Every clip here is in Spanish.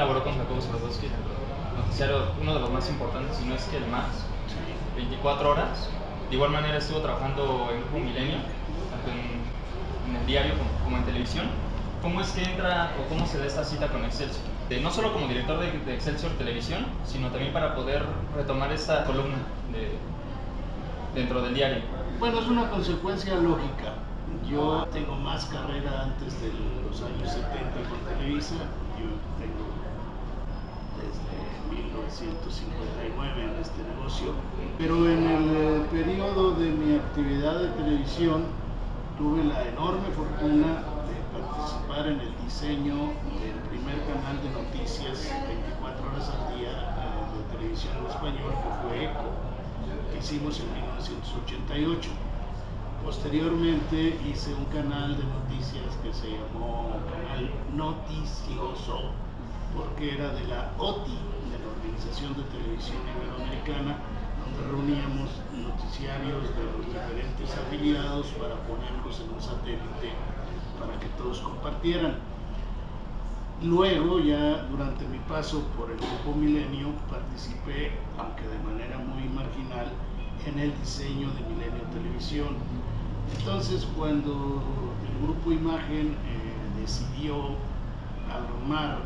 laboró con Jacobo Zabludowski en el noticiario, uno de los más importantes, si no es que el más, 24 horas. De igual manera estuvo trabajando en Grupo Milenio, tanto en el diario como en televisión. ¿Cómo es que entra o cómo se da esta cita con Excelsior? No solo como director de Excelsior Televisión, sino también para poder retomar esta columna dentro del diario. Bueno, es una consecuencia lógica. Yo tengo más carrera antes de los años 70 con Televisa. Yo tengo desde 1959 en este negocio. Pero en el periodo de mi actividad de televisión tuve la enorme fortuna de participar en el diseño del primer canal de noticias 24 horas al día de televisión en español, que fue ECO, que hicimos en 1988. Posteriormente hice un canal de noticias que se llamó Canal Noticioso, porque era de la OTI, de la Organización de Televisión Iberoamericana, donde reuníamos noticiarios de los diferentes afiliados para ponerlos en un satélite para que todos compartieran. Luego, ya durante mi paso por el Grupo Milenio, participé, aunque de manera muy marginal, en el diseño de Milenio Televisión. Entonces, cuando el Grupo Imagen decidió armar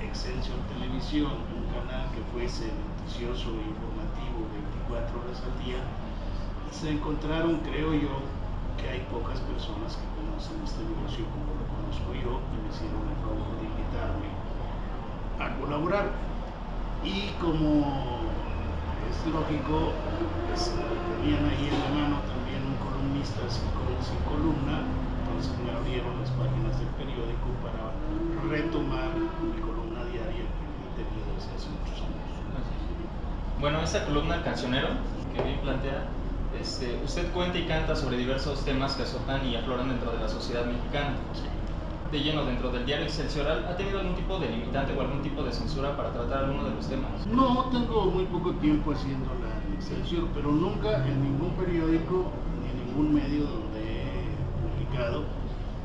Excelsior Televisión, un canal que fuese noticioso e informativo 24 horas al día, se encontraron, creo yo, que hay pocas personas que conocen este negocio como lo conozco yo, y me hicieron el favor de invitarme a colaborar. Y como es lógico, pues, tenían ahí en la mano también un columnista sin columna, entonces me abrieron las páginas del periódico para retomar mi columna diaria que he tenido desde hace muchos años. Bueno, esta columna El Cancionero, que bien plantea, usted cuenta y canta sobre diversos temas que azotan y afloran dentro de la sociedad mexicana. Sí. De lleno dentro del diario Excelsior, ¿ha tenido algún tipo de limitante o algún tipo de censura para tratar alguno de los temas? No, tengo muy poco tiempo haciéndola en Excelsior, pero nunca en ningún periódico ni en ningún medio donde he publicado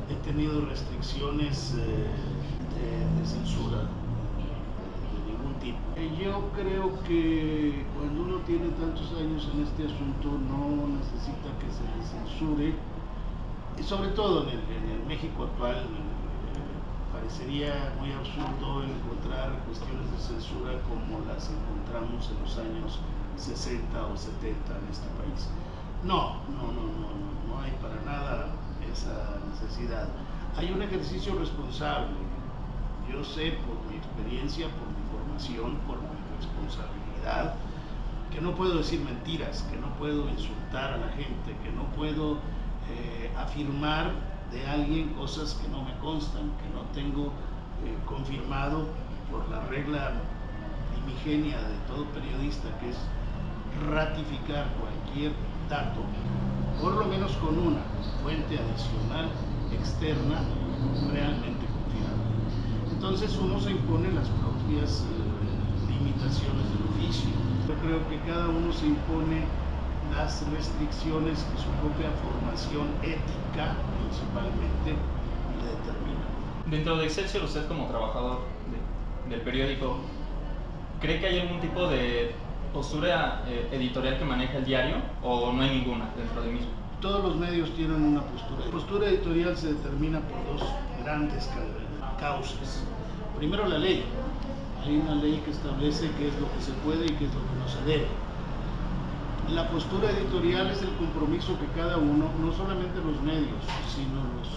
he tenido restricciones de censura de ningún tipo. Yo creo que cuando uno tiene tantos años en este asunto no necesita que se le censure, y sobre todo en el México actual. Parecería muy absurdo encontrar cuestiones de censura como las encontramos en los años 60 o 70 en este país. No hay para nada esa necesidad. Hay un ejercicio responsable. Yo sé por mi experiencia, por mi formación, por mi responsabilidad, que no puedo decir mentiras, que no puedo insultar a la gente, que no puedo afirmar de alguien cosas que no me constan, que no tengo confirmado por la regla primigenia de todo periodista, que es ratificar cualquier dato, por lo menos con una fuente adicional externa realmente confiable. Entonces uno se impone las propias limitaciones del oficio. Yo creo que cada uno se impone las restricciones que su propia formación ética principalmente le determina. Dentro de Excelsior, usted como trabajador del periódico, ¿cree que hay algún tipo de postura editorial que maneja el diario o no hay ninguna dentro del mismo? Todos los medios tienen una postura. La postura editorial se determina por dos grandes causas. Primero, la ley. Hay una ley que establece qué es lo que se puede y qué es lo que no se debe. La postura editorial es el compromiso que cada uno, no solamente los medios, sino los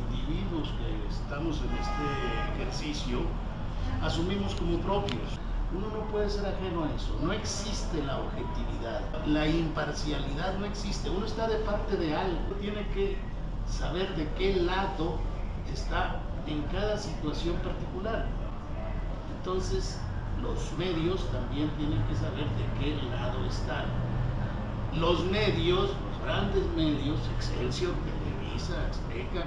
individuos que estamos en este ejercicio, asumimos como propios. Uno no puede ser ajeno a eso. No existe la objetividad, la imparcialidad no existe. Uno está de parte de algo, tiene que saber de qué lado está en cada situación particular. Entonces, los medios también tienen que saber de qué lado están. Los medios, los grandes medios, Excelsior, Televisa, Azteca,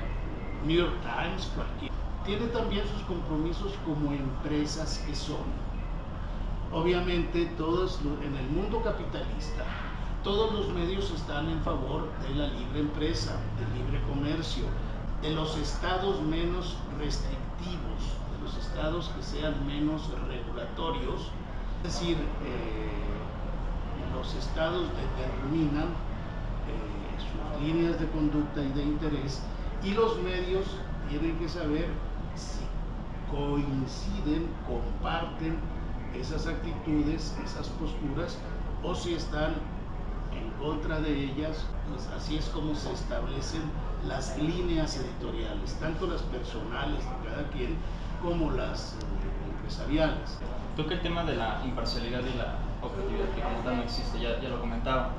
New York Times, cualquiera, tienen también sus compromisos como empresas que son. Obviamente, todos en el mundo capitalista, todos los medios están en favor de la libre empresa, del libre comercio, de los estados menos restrictivos, de los estados que sean menos regulatorios, es decir, los estados determinan sus líneas de conducta y de interés, y los medios tienen que saber si coinciden, comparten esas actitudes, esas posturas, o si están en contra de ellas. Pues así es como se establecen las líneas editoriales, tanto las personales de cada quien como las empresariales. Toca el tema de la imparcialidad y la objetividad, que como tal no existe, ya lo comentaba.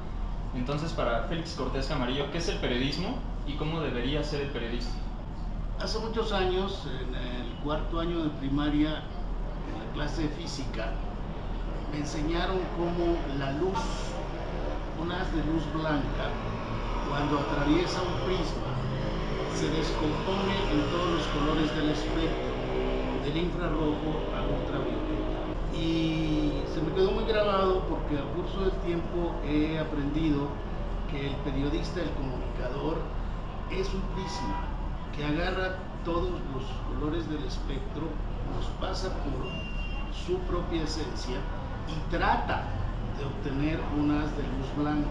Entonces, para Félix Cortés Camarillo, ¿qué es el periodismo y cómo debería ser el periodista? Hace muchos años, en el cuarto año de primaria, en la clase de física, me enseñaron cómo la luz, un haz de luz blanca, cuando atraviesa un prisma, se descompone en todos los colores del espectro, del infrarrojo al ultravioleta. Y se me quedó muy grabado porque al curso del tiempo he aprendido que el periodista, el comunicador, es un prisma que agarra todos los colores del espectro, los pasa por su propia esencia y trata de obtener un haz de luz blanca.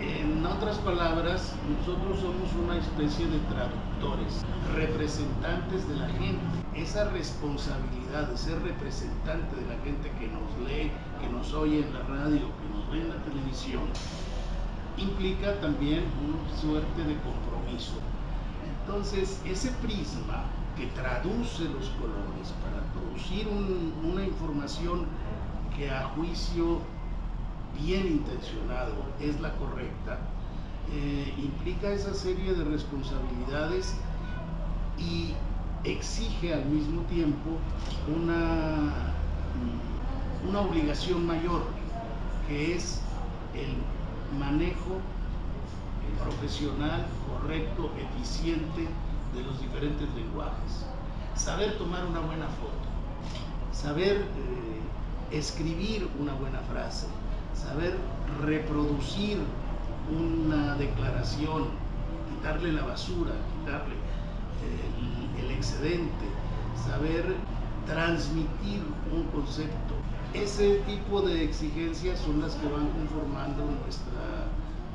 En otras palabras, nosotros somos una especie de traductores, representantes de la gente. Esa responsabilidad de ser representante de la gente que nos lee, que nos oye en la radio, que nos ve en la televisión, implica también una suerte de compromiso. Entonces, ese prisma que traduce los colores para producir una información que a juicio bien intencionado es la correcta, implica esa serie de responsabilidades y exige al mismo tiempo una obligación mayor, que es el manejo profesional, correcto, eficiente de los diferentes lenguajes. Saber tomar una buena foto, saber escribir una buena frase, saber reproducir una declaración, quitarle la basura, quitarle el excedente, saber transmitir un concepto. Ese tipo de exigencias son las que van conformando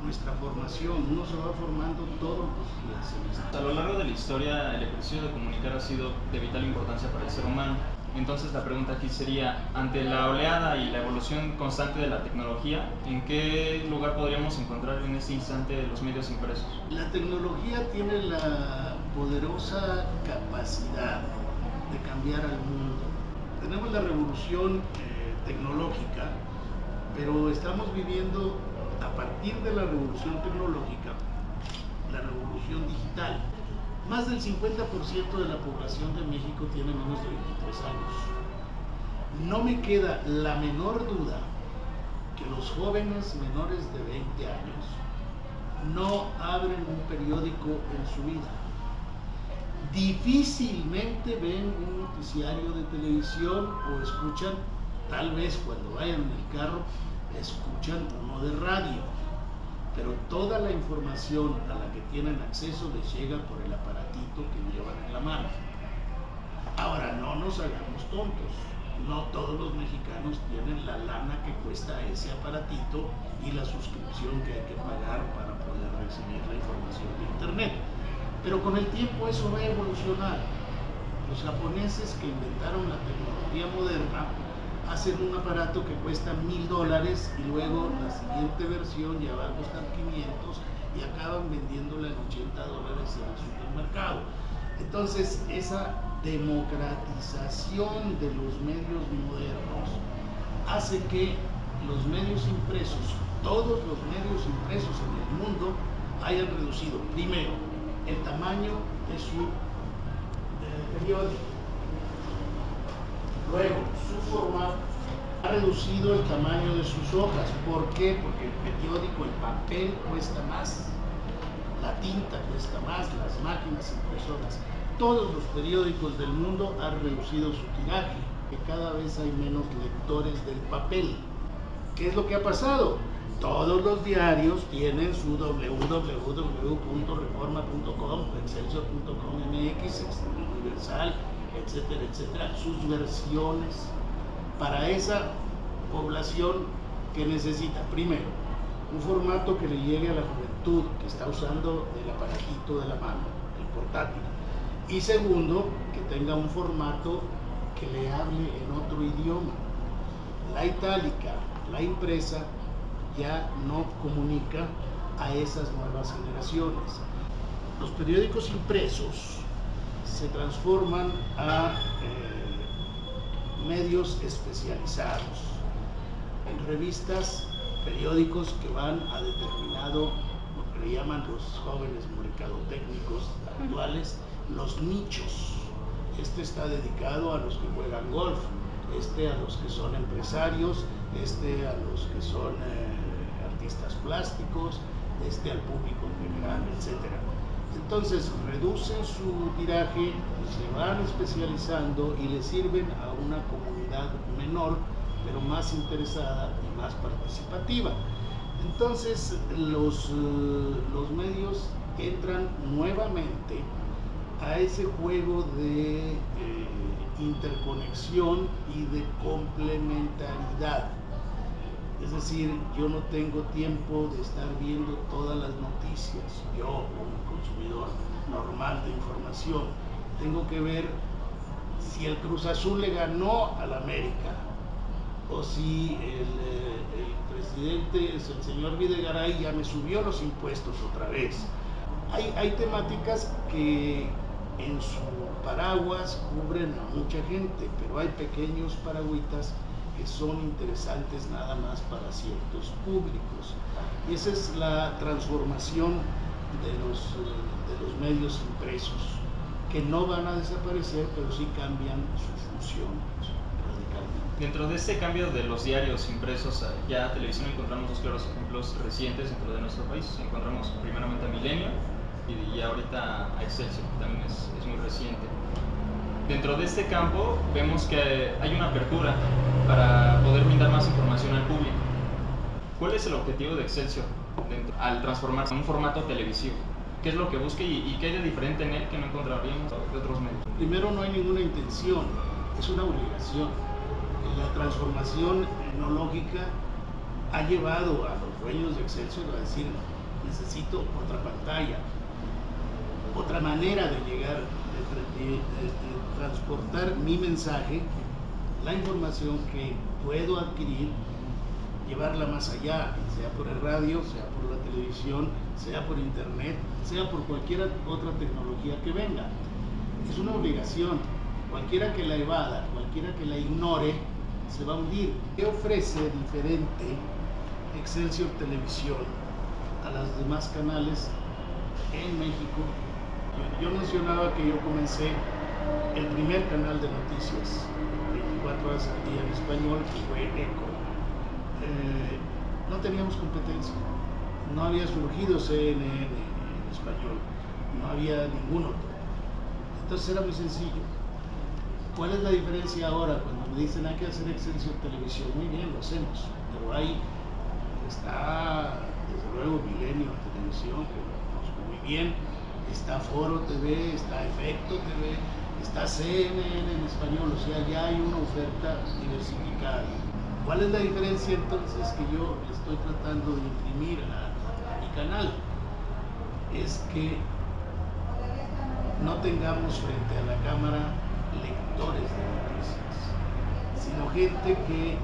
nuestra formación. Uno se va formando todos los días. A lo largo de la historia, el ejercicio de comunicar ha sido de vital importancia para el ser humano. Entonces la pregunta aquí sería, ante la oleada y la evolución constante de la tecnología, ¿en qué lugar podríamos encontrar en este instante los medios impresos? La tecnología tiene la poderosa capacidad de cambiar al mundo. Tenemos la revolución tecnológica, pero estamos viviendo a partir de la revolución tecnológica la revolución digital. Más del 50% de la población de México tiene menos de 23 años. No me queda la menor duda que los jóvenes menores de 20 años no abren un periódico en su vida. Difícilmente ven un noticiario de televisión o escuchan, tal vez cuando vayan en el carro, escuchan uno de radio. Pero toda la información a la que tienen acceso les llega por el aparatito que llevan en la mano. Ahora, no nos hagamos tontos. No todos los mexicanos tienen la lana que cuesta ese aparatito y la suscripción que hay que pagar para poder recibir la información de internet. Pero con el tiempo eso va a evolucionar. Los japoneses que inventaron la tecnología moderna hacen un aparato que cuesta $1,000 y luego la siguiente versión ya va a costar 500 y acaban vendiéndola en $80 en el supermercado. Entonces, esa democratización de los medios modernos hace que los medios impresos, todos los medios impresos en el mundo, hayan reducido, primero, el tamaño de su periódico. Luego, su formato ha reducido el tamaño de sus hojas. ¿Por qué? Porque el periódico, el papel cuesta más, la tinta cuesta más, las máquinas impresoras. Todos los periódicos del mundo han reducido su tiraje, que cada vez hay menos lectores del papel. ¿Qué es lo que ha pasado? Todos los diarios tienen su www.reforma.com, excelsior.com.mx, Universal, etcétera, etcétera, sus versiones para esa población que necesita, primero, un formato que le llegue a la juventud que está usando el aparatito de la mano, el portátil, y segundo, que tenga un formato que le hable en otro idioma. La itálica, la impresa, ya no comunica a esas nuevas generaciones. Los periódicos impresos se transforman a medios especializados, en revistas, periódicos que van a determinado, lo que le llaman los jóvenes mercadotécnicos actuales, los nichos. Este está dedicado a los que juegan golf, este a los que son empresarios, este a los que son artistas plásticos, este al público en general, etcétera. Entonces reducen su tiraje, se van especializando y le sirven a una comunidad menor, pero más interesada y más participativa. Entonces los medios entran nuevamente a ese juego de interconexión y de complementariedad. Es decir, yo no tengo tiempo de estar viendo todas las noticias, yo, como consumidor normal de información, tengo que ver si el Cruz Azul le ganó al América, o si el presidente, el señor Videgaray, ya me subió los impuestos otra vez. Hay temáticas que en su paraguas cubren a mucha gente, pero hay pequeños paragüitas que son interesantes nada más para ciertos públicos. Y esa es la transformación de los medios impresos, que no van a desaparecer, pero sí cambian su función radicalmente. Dentro de este cambio de los diarios impresos ya a televisión encontramos dos claros ejemplos recientes dentro de nuestro país. Encontramos primeramente a Milenio y ahorita a Excelsior, que también es muy reciente. Dentro de este campo vemos que hay una apertura para poder brindar más información al público. ¿Cuál es el objetivo de Excelsior al transformarse en un formato televisivo? ¿Qué es lo que busca y qué hay de diferente en él que no encontraríamos de otros medios? Primero, no hay ninguna intención, es una obligación. La transformación tecnológica ha llevado a los dueños de Excelsior a decir: necesito otra pantalla, otra manera de llegar, de transportar mi mensaje, la información que puedo adquirir, llevarla más allá, sea por el radio, sea por la televisión, sea por internet, sea por cualquier otra tecnología que venga. Es una obligación. Cualquiera que la evada, cualquiera que la ignore, se va a hundir. ¿Qué ofrece diferente Excelsior Televisión a los demás canales en México? Yo mencionaba que yo comencé el primer canal de noticias, 24 horas al día en español, que fue ECO. No teníamos competencia, no había surgido CNN en español, no había ningún otro. Entonces era muy sencillo. ¿Cuál es la diferencia ahora cuando me dicen hay que hacer Excelsior Televisión? Muy bien, lo hacemos, pero ahí está desde luego Milenio Televisión, que lo conozco muy bien, está Foro TV, está Efecto TV, está CNN en español, o sea, ya hay una oferta diversificada. ¿Cuál es la diferencia entonces que yo estoy tratando de imprimir a mi canal? Es que no tengamos frente a la cámara lectores de noticias, sino gente que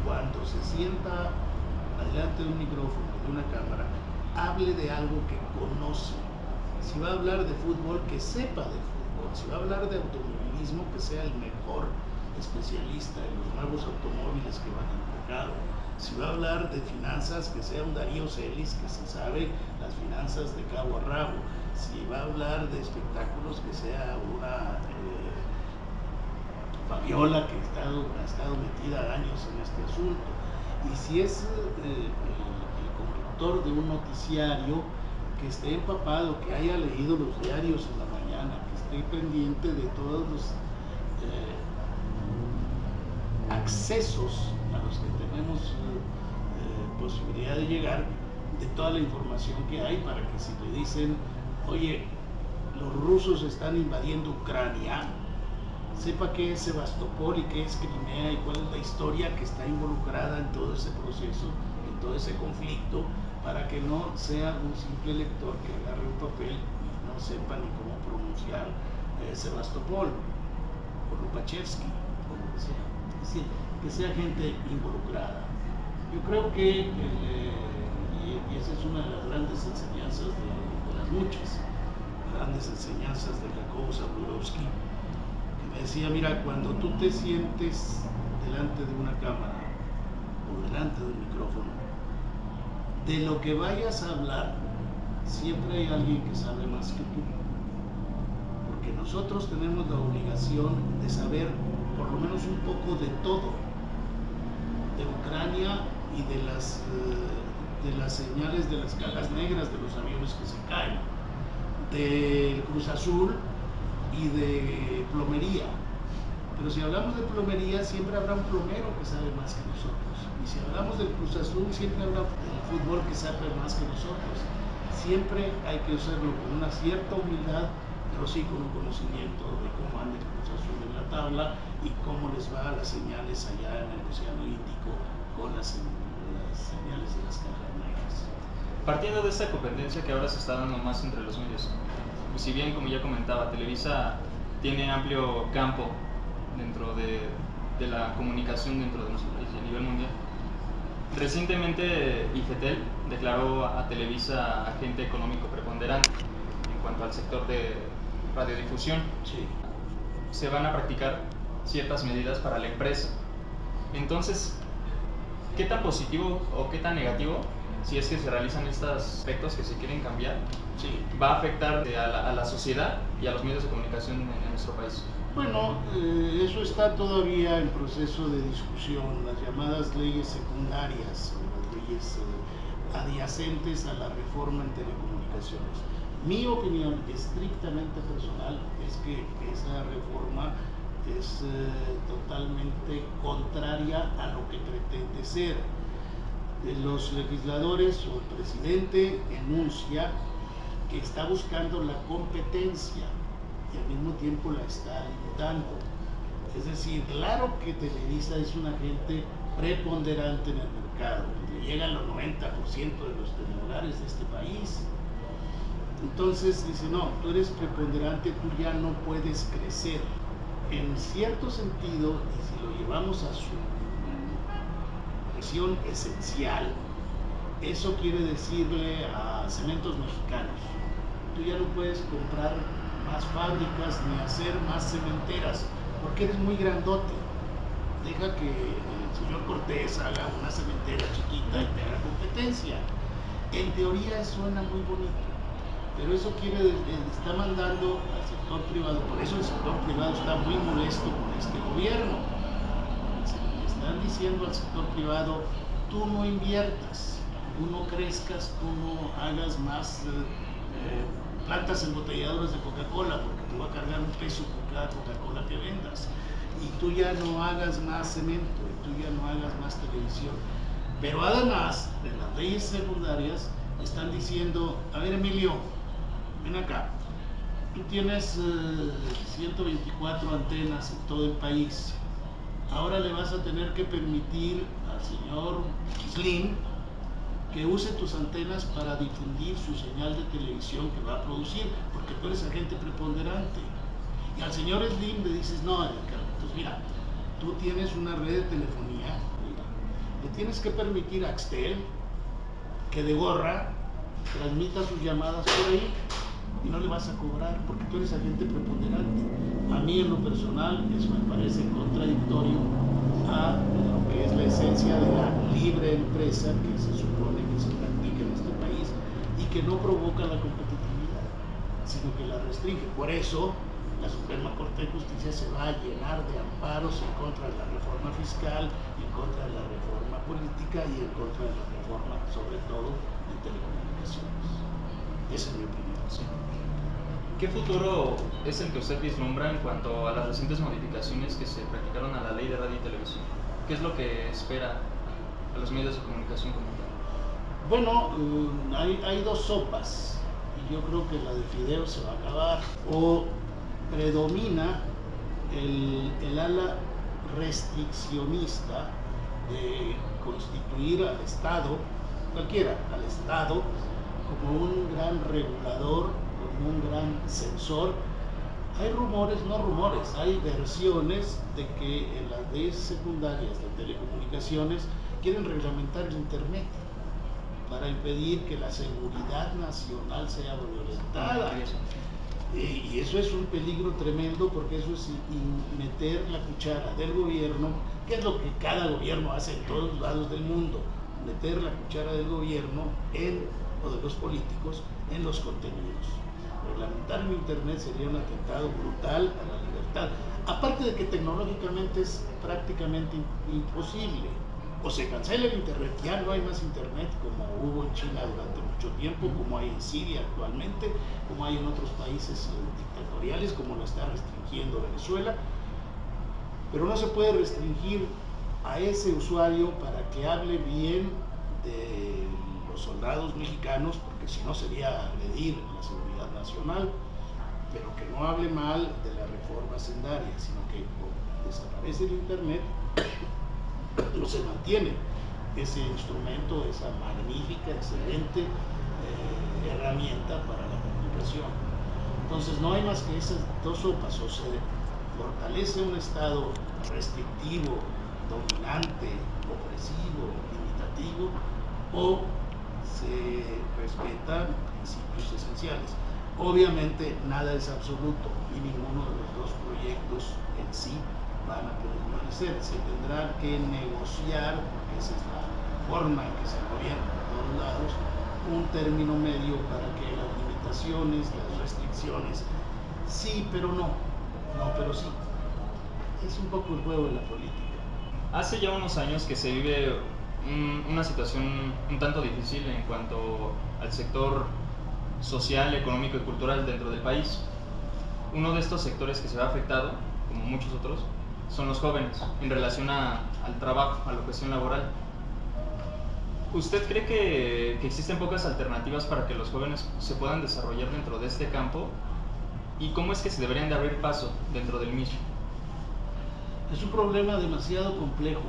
cuando se sienta delante de un micrófono, de una cámara, hable de algo que conoce. Si va a hablar de fútbol, que sepa de fútbol. Si va a hablar de automovilismo, que sea el mejor especialista en los nuevos automóviles que van al mercado. Si va a hablar de finanzas, que sea un Darío Celis, que se sabe las finanzas de cabo a rabo. Si va a hablar de espectáculos, que sea una Fabiola, que ha estado metida años en este asunto. Y si es el conductor de un noticiario, que esté empapado, que haya leído los diarios en la mañana, que esté pendiente de todos los accesos a los que tenemos posibilidad de llegar, de toda la información que hay, para que si le dicen, oye, los rusos están invadiendo Ucrania, sepa qué es Sebastopol y qué es Crimea y cuál es la historia que está involucrada en todo ese proceso, en todo ese conflicto, para que no sea un simple lector que agarre un papel y no sepa ni cómo pronunciar Sebastopol o Lupachevsky o lo que sea. Es decir, que sea gente involucrada. Yo creo que, y esa es una de las grandes enseñanzas de las muchas grandes enseñanzas de Jacobo Zabludovsky, que me decía, mira, cuando tú te sientes delante de una cámara o delante de un micrófono, de lo que vayas a hablar, siempre hay alguien que sabe más que tú. Porque nosotros tenemos la obligación de saber por lo menos un poco de todo, de Ucrania y de las señales de las cajas negras de los aviones que se caen, del Cruz Azul y de plomería. Pero si hablamos de plomería, siempre habrá un plomero que sabe más que nosotros. Y si hablamos del Cruz Azul, siempre habrá del fútbol que sabe más que nosotros. Siempre hay que hacerlo con una cierta humildad, pero sí con un conocimiento de cómo anda el Cruz Azul en la tabla y cómo les va a las señales allá en el Océano Índico con las señales de las cajas negras. Partiendo de esta competencia que ahora se está dando más entre los medios, pues si bien, como ya comentaba, Televisa tiene amplio campo dentro de la comunicación dentro de nuestro país y a nivel mundial, recientemente IFETEL declaró a Televisa agente económico preponderante en cuanto al sector de radiodifusión. Sí. Se van a practicar ciertas medidas para la empresa. Entonces, ¿qué tan positivo o qué tan negativo, si es que se realizan estos aspectos que se quieren cambiar, Sí. va a afectar a la sociedad y a los medios de comunicación en nuestro país? Bueno, eso está todavía en proceso de discusión, las llamadas leyes secundarias o las leyes adyacentes a la reforma en telecomunicaciones. Mi opinión estrictamente personal es que esa reforma es totalmente contraria a lo que pretende ser. Los legisladores o el presidente enuncia que está buscando la competencia y al mismo tiempo la está limitando. Es decir, claro que Televisa es un agente preponderante en el mercado, que llega al 90% de los celulares de este país. Entonces dice, no, tú eres preponderante, tú ya no puedes crecer. En cierto sentido, y si lo llevamos a su función esencial, eso quiere decirle a Cementos Mexicanos, tú ya no puedes comprar más fábricas ni hacer más cementeras porque eres muy grandote. Deja que el señor Cortés haga una cementera chiquita y te haga competencia. En teoría suena muy bonito, pero eso está mandando al sector privado. Por eso el sector privado está muy molesto con este gobierno. Le están diciendo al sector privado, tú no inviertas, tú no crezcas, tú no hagas más plantas embotelladoras de Coca-Cola, porque te va a cargar un peso por cada Coca-Cola que vendas. Y tú ya no hagas más cemento, y tú ya no hagas más televisión. Pero además, de las leyes secundarias, están diciendo, a ver Emilio, ven acá, tú tienes 124 antenas en todo el país. Ahora le vas a tener que permitir al señor Slim que use tus antenas para difundir su señal de televisión que va a producir, porque tú eres agente preponderante. Y al señor Slim le dices, no, entonces mira, tú tienes una red de telefonía, mira, le tienes que permitir a Axtel que de gorra transmita sus llamadas por ahí y no le vas a cobrar porque tú eres agente preponderante. A mí en lo personal eso me parece contradictorio a lo que es la esencia de la libre empresa que se supone que se practica en este país y que no provoca la competitividad, sino que la restringe. Por eso la Suprema Corte de Justicia se va a llenar de amparos en contra de la reforma fiscal, en contra de la reforma política y en contra de la reforma, sobre todo, de telecomunicaciones. Esa es mi opinión. Sí. ¿Qué futuro es el que usted vislumbra en cuanto a las recientes modificaciones que se practicaron a la ley de radio y televisión? ¿Qué es lo que espera a los medios de comunicación como tal? Bueno, hay dos sopas y yo creo que la de fideo se va a acabar. O predomina el ala restriccionista de constituir al Estado, cualquiera, al Estado, como un gran regulador, como un gran censor. Hay rumores, no rumores, hay versiones de que en las leyes secundarias de telecomunicaciones quieren reglamentar el Internet para impedir que la seguridad nacional sea violentada. Y eso es un peligro tremendo, porque eso es meter la cuchara del gobierno, que es lo que cada gobierno hace en todos lados del mundo, meter la cuchara del gobierno o de los políticos en los contenidos. Reglamentar el Internet sería un atentado brutal a la libertad, aparte de que tecnológicamente es prácticamente imposible. O se cancela el Internet, ya no hay más Internet como hubo en China durante mucho tiempo, como hay en Siria actualmente, como hay en otros países dictatoriales, como lo está restringiendo Venezuela. Pero no se puede restringir a ese usuario para que hable bien de los soldados mexicanos, porque si no sería agredir la seguridad nacional, pero que no hable mal de la reforma sendaria, sino que desaparece el Internet, no se mantiene ese instrumento, esa magnífica, excelente herramienta para la comunicación. Entonces no hay más que esas dos sopas: o se fortalece un Estado restrictivo, dominante, opresivo, limitativo, o se respetan principios esenciales. Obviamente nada es absoluto y ninguno de los dos proyectos en sí van a poder permanecer. Se tendrá que negociar, porque esa es la forma en que se gobierna de todos lados, un término medio para que las limitaciones, las restricciones, sí pero no, no pero sí. Es un poco el juego de la política. Hace ya unos años que se vive una situación un tanto difícil en cuanto al sector social, económico y cultural dentro del país. Uno de estos sectores que se ve afectado, como muchos otros, son los jóvenes en relación al trabajo, a la cuestión laboral. ¿Usted cree que existen pocas alternativas para que los jóvenes se puedan desarrollar dentro de este campo? ¿Y cómo es que se deberían de abrir paso dentro del mismo? Es un problema demasiado complejo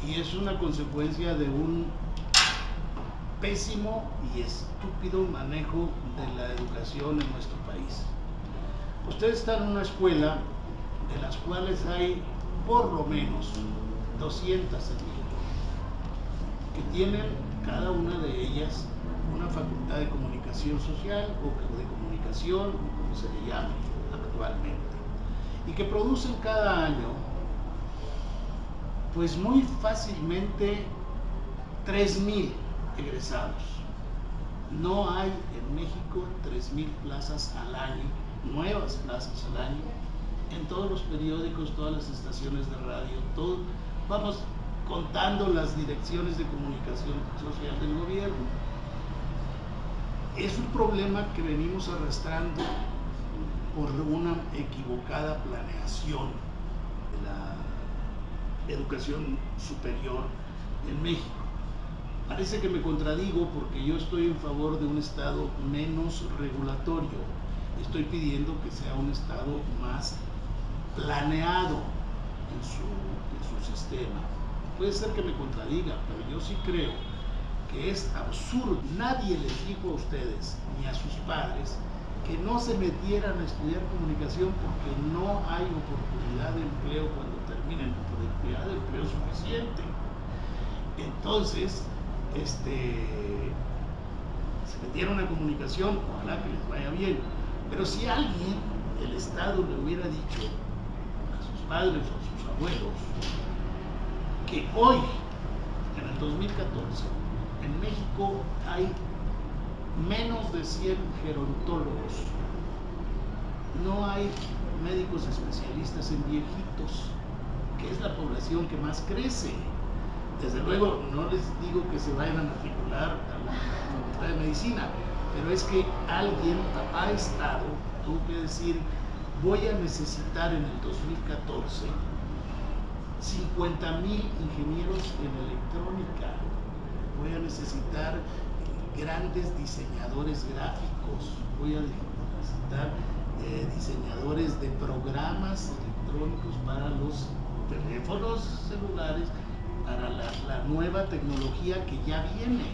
y es una consecuencia de un pésimo y estúpido manejo de la educación en nuestro país. Usted está en una escuela de las cuales hay por lo menos 200 en México, que tienen cada una de ellas una facultad de comunicación social o de comunicación, como se le llame actualmente, y que producen cada año pues muy fácilmente 3,000 egresados. No hay en México 3,000 plazas al año, nuevas plazas al año, en todos los periódicos, todas las estaciones de radio, todo. Vamos contando las direcciones de comunicación social del gobierno. Es un problema que venimos arrastrando por una equivocada planeación de la educación superior en México. Parece que me contradigo, porque yo estoy en favor de un Estado menos regulatorio. Estoy pidiendo que sea un Estado más planeado en su sistema. Puede ser que me contradiga, pero yo sí creo que es absurdo. Nadie les dijo a ustedes ni a sus padres que no se metieran a estudiar comunicación porque no hay oportunidad de empleo cuando terminen, oportunidad de empleo suficiente. Entonces, se metieron a comunicación, ojalá que les vaya bien. Pero si alguien, el Estado, le hubiera dicho a sus padres o a sus abuelos que hoy, en el 2014, en México hay menos de 100 gerontólogos, no hay médicos especialistas en viejitos, que es la población que más crece. Desde luego, no les digo que se vayan a matricular a la Facultad de Medicina, pero es que alguien ha estado, tuvo que decir: voy a necesitar en el 2014 50,000 ingenieros en electrónica, voy a necesitar grandes diseñadores gráficos, voy a necesitar diseñadores de programas electrónicos para los teléfonos celulares, para la nueva tecnología que ya viene.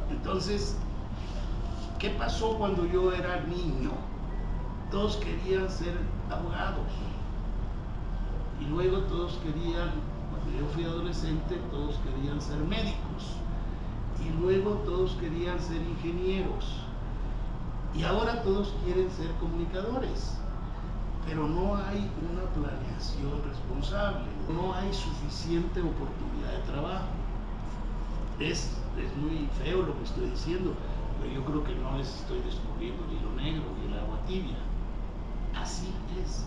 Entonces, ¿qué pasó cuando yo era niño? Todos querían ser abogados. Y luego todos querían, cuando yo fui adolescente, todos querían ser médicos. Y luego todos querían ser ingenieros. Y ahora todos quieren ser comunicadores. Pero no hay una planeación responsable, no hay suficiente oportunidad de trabajo. Es muy feo lo que estoy diciendo, pero yo creo que no estoy descubriendo el hilo negro ni el agua tibia. Así es.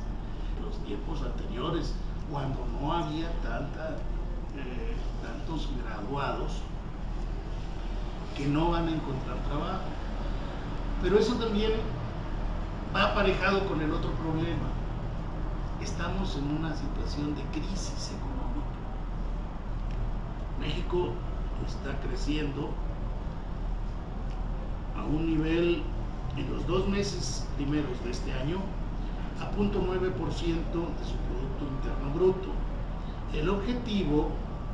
Los tiempos anteriores, cuando no había tantos graduados que no van a encontrar trabajo. Pero eso también va aparejado con el otro problema. Estamos en una situación de crisis económica. México está creciendo a un nivel, en los 2 meses primeros de este año, a 0.9% de su Producto Interno Bruto. El objetivo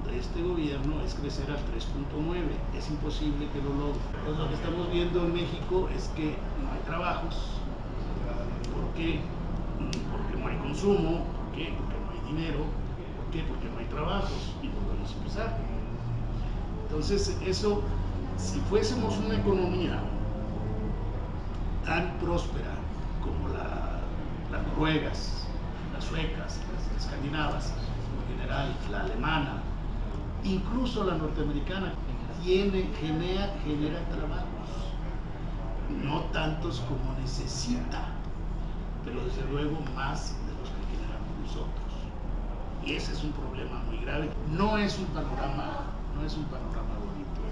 de este gobierno es crecer al 3.9%. Es imposible que lo logre. Entonces, lo que estamos viendo en México es que no hay trabajos. ¿Por qué? Porque no hay consumo. ¿Por qué? Porque no hay dinero. ¿Por qué? Porque no hay trabajos. Y volvemos a empezar. Entonces, eso, si fuésemos una economía tan próspera como las noruegas, las suecas, las escandinavas, en general, la alemana, incluso la norteamericana, genera trabajos, no tantos como necesita, pero desde luego más de los que generamos nosotros. Y ese es un problema muy grave. No es un panorama bonito,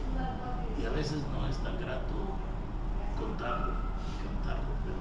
y a veces no es tan grato contarlo, cantarlo, pero